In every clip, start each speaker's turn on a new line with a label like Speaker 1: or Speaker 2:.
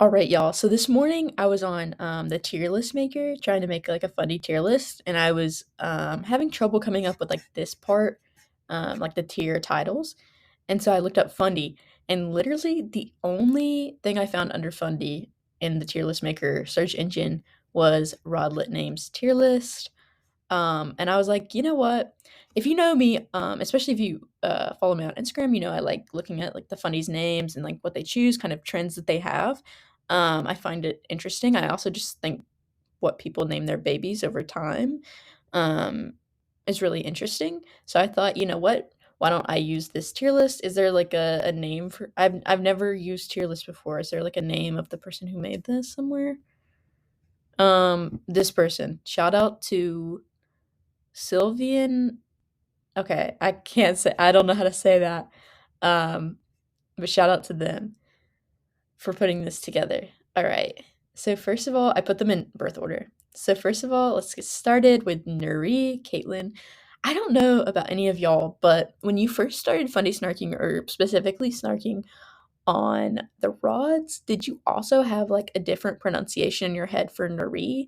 Speaker 1: All right, y'all. So this morning I was on the tier list maker trying to make like a funny tier list, and I was having trouble coming up with like this part, like the tier titles. And so I looked up Fundie, and literally the only thing I found under Fundie in the tier list maker search engine was Rodlet Names tier list. And I was like, you know what? If you know me, especially if you follow me on Instagram, you know I like looking at like the funnies names and like what they choose, kind of trends that they have. I find it interesting. I also just think what people name their babies over time um, is really interesting. So I thought, you know what? Why don't I use this tier list? Is there like a name for? I've never used tier list before. Is there like a name of the person who made this somewhere? This person. Shout out to Sylvian. Okay, I can't say I don't know how to say that. Um, but shout out to them for putting this together. All right. So first of all, I put them in birth order. So first of all, let's get started with Nuri, Caitlin. I don't know about any of y'all, but when you first started funny snarking or specifically snarking on the rods, did you also have like a different pronunciation in your head for Nuri?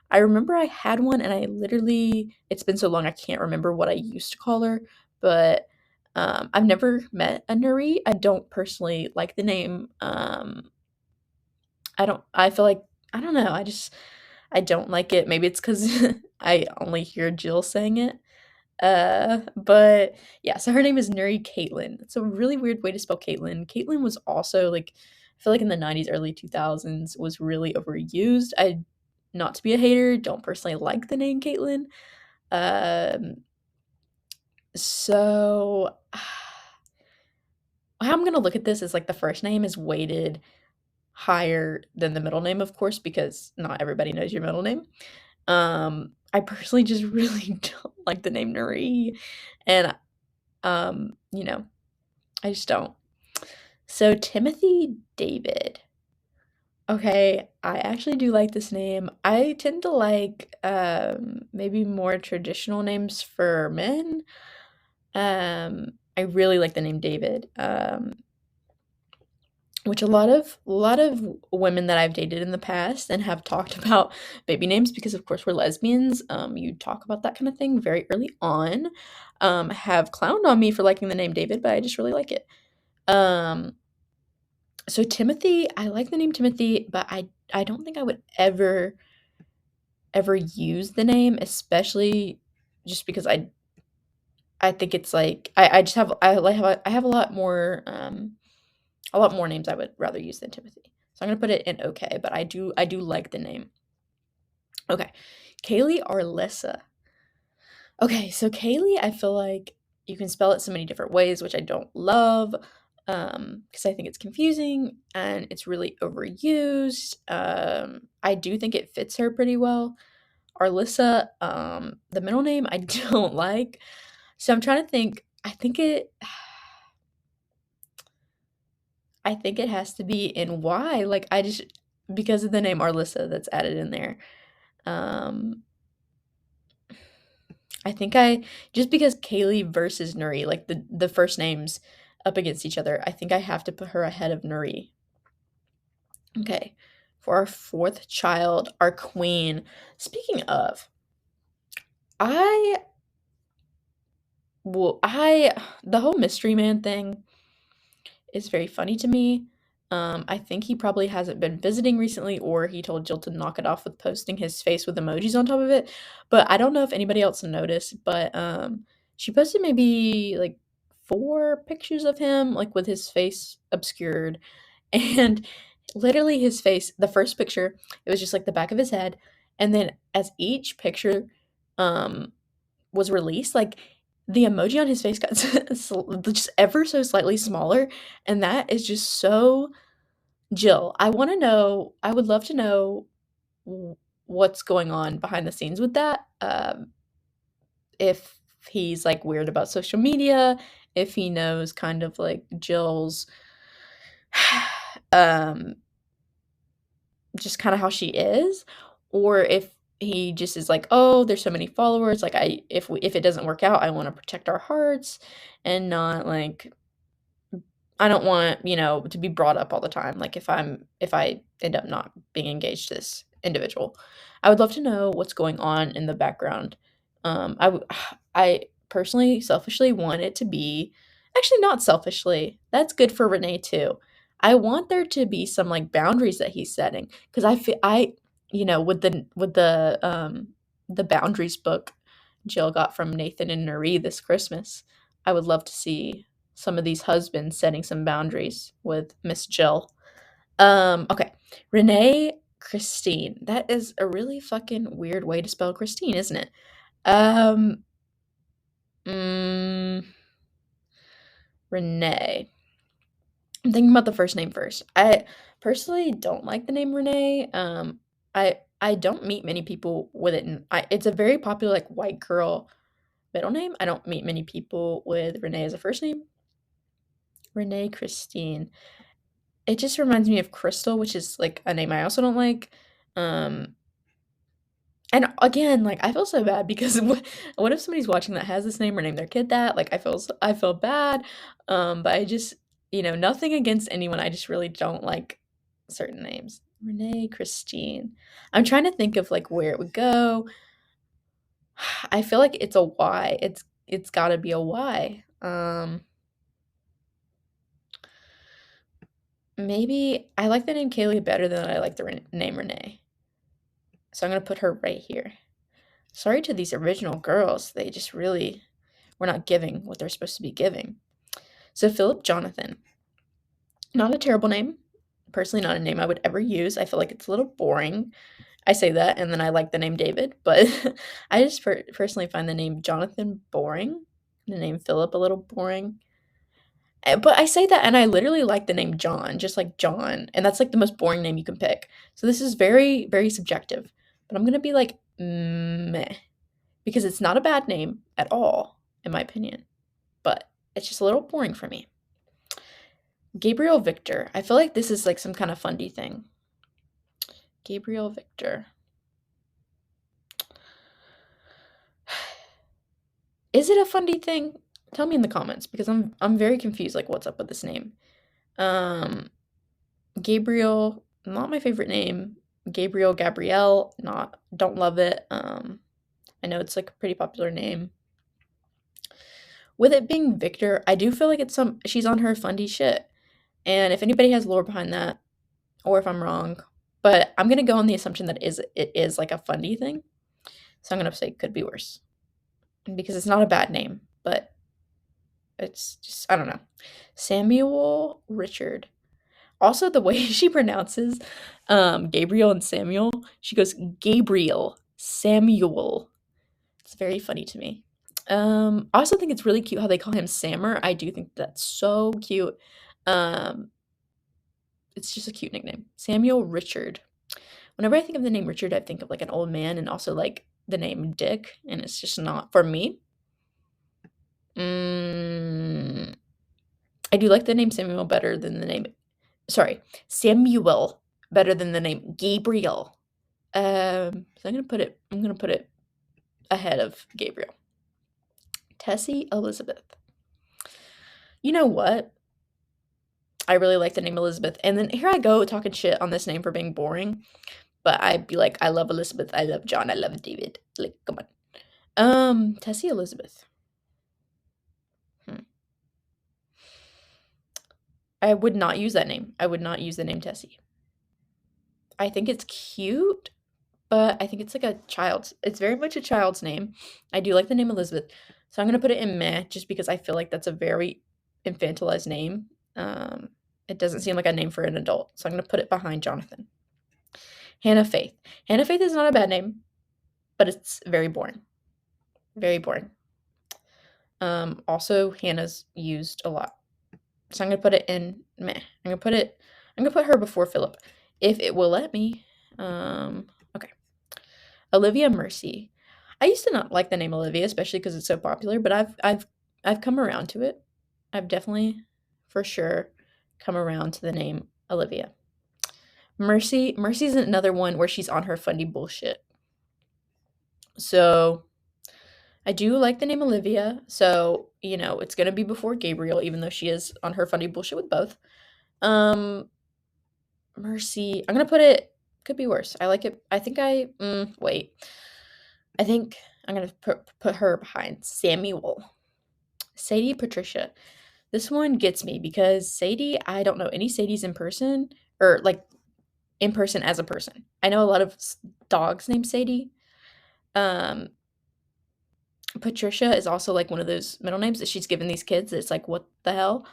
Speaker 1: I remember I had one and I literally, it's been so long I can't remember what I used to call her, but I've never met a Nuri. I don't personally like the name. I feel like, I don't know, I don't like it. Maybe it's because I only hear Jill saying it. But yeah, so her name is Nuri Caitlin. It's a really weird way to spell Caitlin. Caitlin was also like, I feel like in the 90s, early 2000s was really overused. Not to be a hater, don't personally like the name Caitlin. Um, so how I'm gonna look at this is like the first name is weighted higher than the middle name, of course, because not everybody knows your middle name. I personally just really don't like the name Nuri, and you know, I just don't. So Timothy David. Okay, I actually do like this name. I tend to like maybe more traditional names for men. I really like the name David. Which a lot of women that I've dated in the past and have talked about baby names because of course we're lesbians. You talk about that kind of thing very early on. Have clowned on me for liking the name David, but I just really like it. Um, so Timothy, I like the name Timothy, but I don't think I would ever use the name, especially just because I think it's like I just have I have a lot more names I would rather use than Timothy. So I'm gonna put it in okay, but I do like the name. Okay. Kaylee Arlessa. Okay, so Kaylee, I feel like you can spell it so many different ways, which I don't love, because I think it's confusing and it's really overused. I do think it fits her pretty well. Arlissa, the middle name I don't like. So I'm trying to think. I think it has to be in Y. Like I just because of the name Arlissa that's added in there. Um, I think I just because Kaylee versus Nuri, like the first names up against each other, I think I have to put her ahead of Nuri. Okay. For our fourth child, our queen. Speaking of, I I the whole mystery man thing is very funny to me. I think he probably hasn't been visiting recently, or he told Jill to knock it off with posting his face with emojis on top of it. But I don't know if anybody else noticed, but she posted maybe like four pictures of him, like with his face obscured, and literally his face. The first picture, it was just like the back of his head, and then as each picture um was released, like the emoji on his face got just ever so slightly smaller, and that is just so Jill. I would love to know what's going on behind the scenes with that. If he's like weird about social media, if he knows kind of like Jill's, um, just kind of how she is, or if he just is like, oh, there's so many followers. Like if it doesn't work out, I want to protect our hearts and not like I don't want, to be brought up all the time, like, if I end up not being engaged to this individual. I would love to know what's going on in the background. I personally, selfishly want it to be actually, not selfishly, that's good for Renee too. I want there to be some, like, boundaries that he's setting, 'cause with the boundaries book Jill got from Nathan and Nuri this Christmas, I would love to see some of these husbands setting some boundaries with Miss Jill. Okay. Renee Christine. That is a really fucking weird way to spell Christine, isn't it? Um, mm, Renee. I'm thinking about the first name first. I personally don't like the name Renee. I don't meet many people with it. It's a very popular, like, white girl middle name. I don't meet many people with Renee as a first name. Renee Christine. It just reminds me of Crystal, which is, like, a name I also don't like. Um, and again, like, I feel so bad because what if somebody's watching that has this name or named their kid that? Like, I feel bad. But I just, nothing against anyone. I just really don't like certain names. Renee Christine. I'm trying to think of, like, where it would go. I feel like it's a Y. It's got to be a Y. Maybe I like the name Kaylee better than I like the name Renee. So I'm going to put her right here. Sorry to these original girls. They just really were not giving what they're supposed to be giving. So Philip Jonathan. Not a terrible name. Personally, not a name I would ever use. I feel like it's a little boring. I say that, and then I like the name David, but I just personally find the name Jonathan boring. The name Philip a little boring. But I say that, and I literally like the name John, just like John, and that's, like, the most boring name you can pick. So this is very, very subjective, but I'm gonna be like, meh, because it's not a bad name at all, in my opinion, but it's just a little boring for me. Gabriel Victor. I feel like this is, like, some kind of Fundie thing. Gabriel Victor. Is it a Fundie thing? Tell me in the comments because I'm very confused, like, what's up with this name. Gabriel, not my favorite name. Gabrielle, don't love it. I know it's, like, a pretty popular name. With it being Victor, I do feel like she's on her Fundie shit. And if anybody has lore behind that, or if I'm wrong, but I'm gonna go on the assumption that it is like a Fundie thing. So I'm gonna say could be worse. Because it's not a bad name, but it's just, I don't know. Samuel Richard. Also, the way she pronounces Gabriel and Samuel, she goes Gabriel, Samuel. It's very funny to me. I also think it's really cute how they call him Sammer. I do think that's so cute. It's just a cute nickname. Samuel Richard. Whenever I think of the name Richard, I think of, like, an old man and also, like, the name Dick, and it's just not for me. I do like the name Samuel better than the name Samuel better than the name Gabriel. So I'm gonna put it ahead of Gabriel. Tessie Elizabeth. You know what? I really like the name Elizabeth. And then here I go talking shit on this name for being boring. But I'd be like, I love Elizabeth, I love John, I love David. Like, come on. Tessie Elizabeth. I would not use that name. I would not use the name Tessie. I think it's cute, but I think it's like it's very much a child's name. I do like the name Elizabeth. So I'm gonna put it in meh just because I feel like that's a very infantilized name. It doesn't seem like a name for an adult. So I'm gonna put it behind Jonathan. Hannah Faith. Hannah Faith is not a bad name, but it's very boring. Very boring. Also Hannah's used a lot. So I'm gonna put it in meh. I'm gonna put her before Philip. If it will let me. Okay. Olivia Mercy. I used to not like the name Olivia, especially because it's so popular, but I've come around to it. I've definitely, for sure, come around to the name Olivia. Mercy's another one where she's on her Fundie bullshit. So I do like the name Olivia, so, it's gonna be before Gabriel, even though she is on her Fundie bullshit with both. Mercy, I'm gonna put it could be worse. I like it. I think wait. I think I'm gonna put her behind Samuel. Sadie Patricia. This one gets me because Sadie, I don't know any Sadies in person or like in person as a person. I know a lot of dogs named Sadie. Um, Patricia is also like one of those middle names that she's given these kids. It's like, what the hell?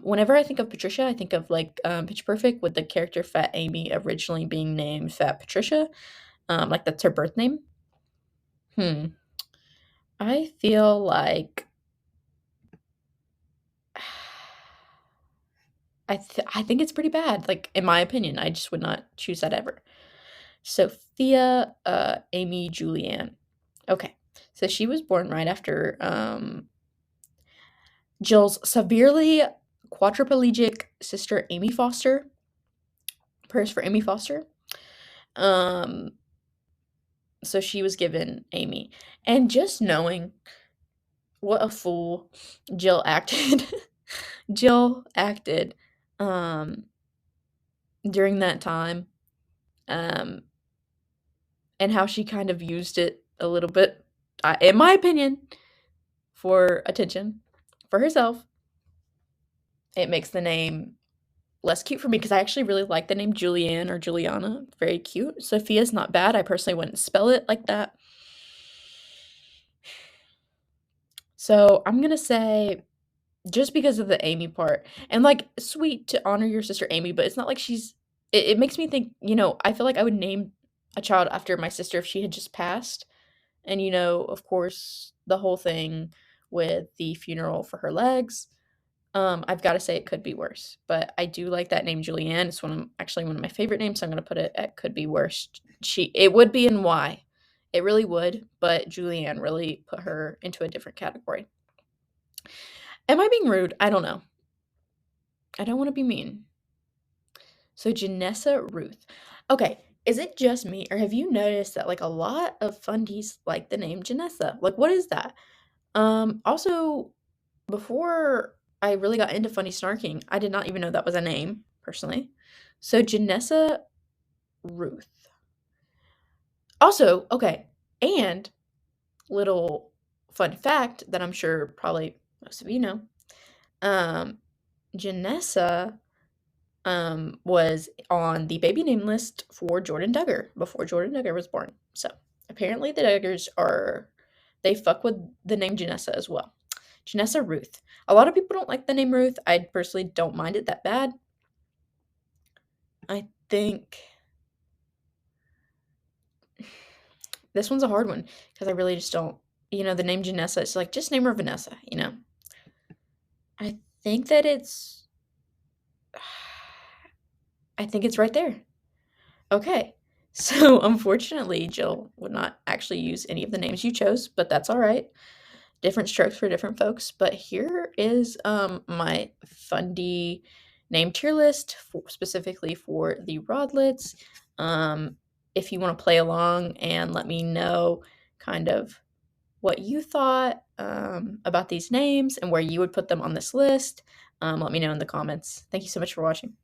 Speaker 1: Whenever I think of Patricia, I think of like Pitch Perfect with the character Fat Amy originally being named Fat Patricia. Like that's her birth name. Hmm. I feel like I think it's pretty bad. Like in my opinion, I just would not choose that ever. Sophia Amy Julianne. Okay. So she was born right after Jill's severely quadriplegic sister Amy Foster. Prayers for Amy Foster. Um so she was given Amy. And just knowing what a fool Jill acted Jill acted um during that time, um and how she kind of used it a little bit, in my opinion, for attention for herself. It makes the name less cute for me because I actually really like the name Julianne or Juliana. Very cute. Sophia's not bad. I personally wouldn't spell it like that. So I'm gonna say just because of the Amy part and like sweet to honor your sister Amy, but it's not like it makes me think, I feel like I would name a child after my sister if she had just passed. And of course, the whole thing with the funeral for her legs. I've got to say it could be worse, but I do like that name Julianne. It's actually one of my favorite names, so I'm gonna put it at could be worse. It would be in Y. It really would, but Julianne really put her into a different category. Am I being rude? I don't know. I don't want to be mean. So Janessa Ruth. Okay, is it just me, or have you noticed that like a lot of fundies like the name Janessa? Like, what is that? Also, before I really got into funny snarking, I did not even know that was a name, personally. So Janessa Ruth. Also, okay, and little fun fact that I'm sure probably most of you know. Janessa was on the baby name list for Jordan Duggar before Jordan Duggar was born. So apparently the Duggars they fuck with the name Janessa as well. Janessa Ruth. A lot of people don't like the name Ruth. I personally don't mind it that bad. I think this one's a hard one because I really just don't, the name Janessa, it's like just name her Vanessa, I think that I think it's right there. Okay. So unfortunately, Jill would not actually use any of the names you chose, but that's all right. Different strokes for different folks. But here is my Fundie name tier list specifically for the Rodlets. If you want to play along and let me know kind of what you thought about these names and where you would put them on this list, let me know in the comments. Thank you so much for watching.